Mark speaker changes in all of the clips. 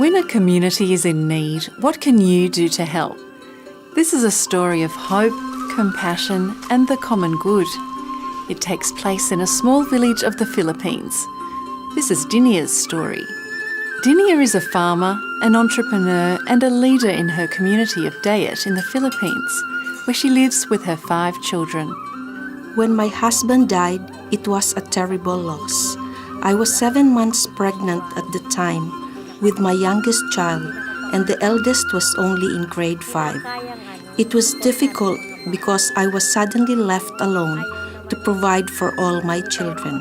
Speaker 1: When a community is in need, what can you do to help? This is a story of hope, compassion and the common good. It takes place in a small village of the Philippines. This is Dinia's story. Dinia is a farmer, an entrepreneur and a leader in her community of Dayet in the Philippines, where she lives with her 5 children.
Speaker 2: When my husband died, it was a terrible loss. I was 7 months pregnant at the time with my youngest child, and the eldest was only in grade 5. It was difficult because I was suddenly left alone to provide for all my children.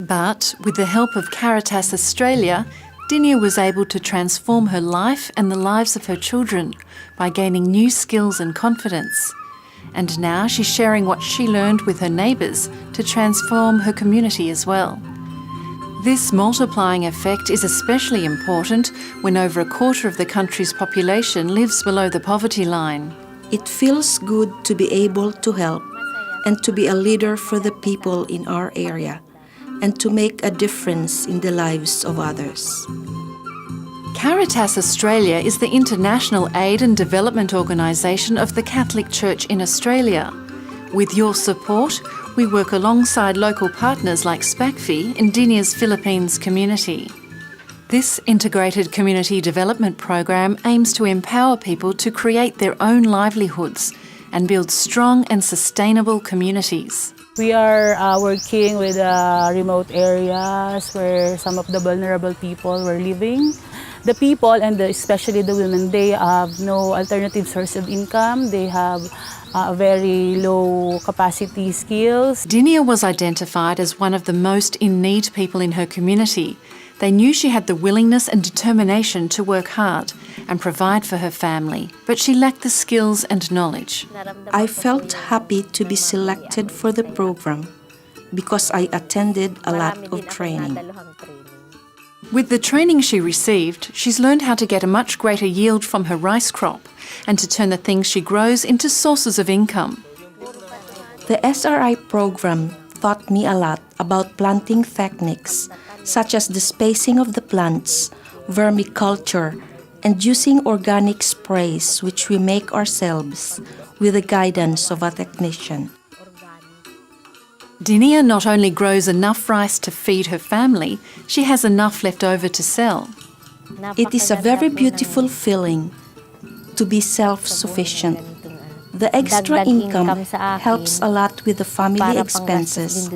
Speaker 1: But with the help of Caritas Australia, Dinia was able to transform her life and the lives of her children by gaining new skills and confidence. And now she's sharing what she learned with her neighbours to transform her community as well. This multiplying effect is especially important when over a quarter of the country's population lives below the poverty line.
Speaker 2: It feels good to be able to help and to be a leader for the people in our area and to make a difference in the lives of others.
Speaker 1: Caritas Australia is the international aid and development organisation of the Catholic Church in Australia. With your support, we work alongside local partners like SPACFI in Dinia's Philippines community. This integrated community development program aims to empower people to create their own livelihoods and build strong and sustainable communities.
Speaker 3: We are working with remote areas where some of the vulnerable people were living. The people, and especially the women, they have no alternative source of income. They have very low capacity skills.
Speaker 1: Dinia was identified as one of the most in need people in her community. They knew she had the willingness and determination to work hard and provide for her family, but she lacked the skills and knowledge.
Speaker 2: I felt happy to be selected for the program because I attended a lot of training.
Speaker 1: With the training she received, she's learned how to get a much greater yield from her rice crop and to turn the things she grows into sources of income.
Speaker 2: The SRI program taught me a lot about planting techniques, such as the spacing of the plants, vermiculture, and using organic sprays which we make ourselves with the guidance of a technician.
Speaker 1: Dinia not only grows enough rice to feed her family, she has enough left over to sell.
Speaker 2: It is a very beautiful feeling to be self-sufficient. The extra income helps a lot with the family expenses,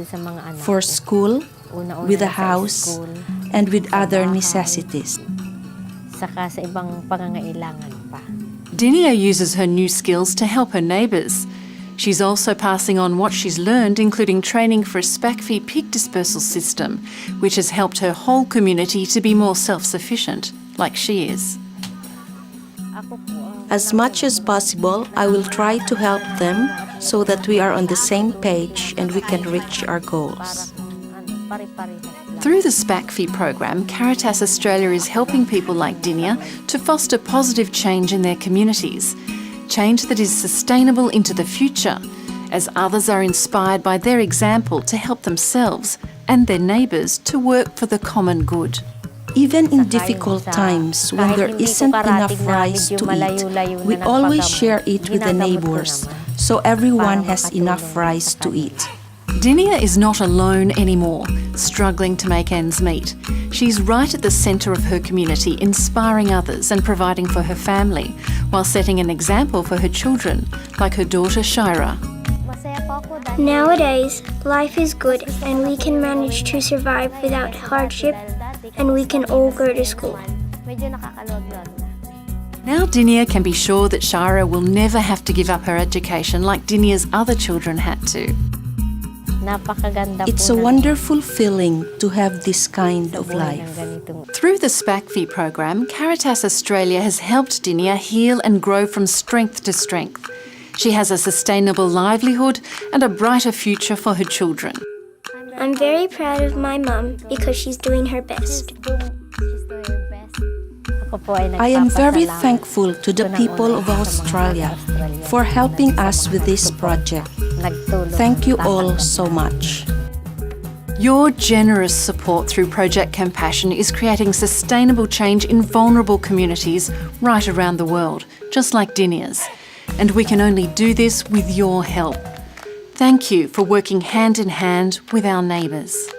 Speaker 2: for school, with the house, and with other necessities.
Speaker 1: Dinia uses her new skills to help her neighbours. She's also passing on what she's learned, including training for a SPACFI pig dispersal system, which has helped her whole community to be more self-sufficient, like she is.
Speaker 2: As much as possible, I will try to help them so that we are on the same page and we can reach our goals.
Speaker 1: Through the SPACFI program, Caritas Australia is helping people like Dinia to foster positive change in their communities, change that is sustainable into the future, as others are inspired by their example to help themselves and their neighbours to work for the common good.
Speaker 2: Even in difficult times, when there isn't enough rice to eat, we always share it with the neighbours, so everyone has enough rice to eat.
Speaker 1: Dinia is not alone anymore, struggling to make ends meet. She's right at the centre of her community, inspiring others and providing for her family, while setting an example for her children, like her daughter Shira.
Speaker 4: Nowadays, life is good and we can manage to survive without hardship, and we can all go to school.
Speaker 1: Now Dinia can be sure that Shira will never have to give up her education like Dinia's other children had to.
Speaker 2: It's a wonderful feeling to have this kind of life.
Speaker 1: Through the SPACFI program, Caritas Australia has helped Dinia heal and grow from strength to strength. She has a sustainable livelihood and a brighter future for her children.
Speaker 4: I'm very proud of my mum because she's doing her best.
Speaker 2: I am very thankful to the people of Australia for helping us with this project. Thank you all so much.
Speaker 1: Your generous support through Project Compassion is creating sustainable change in vulnerable communities right around the world, just like Dinia's. And we can only do this with your help. Thank you for working hand in hand with our neighbours.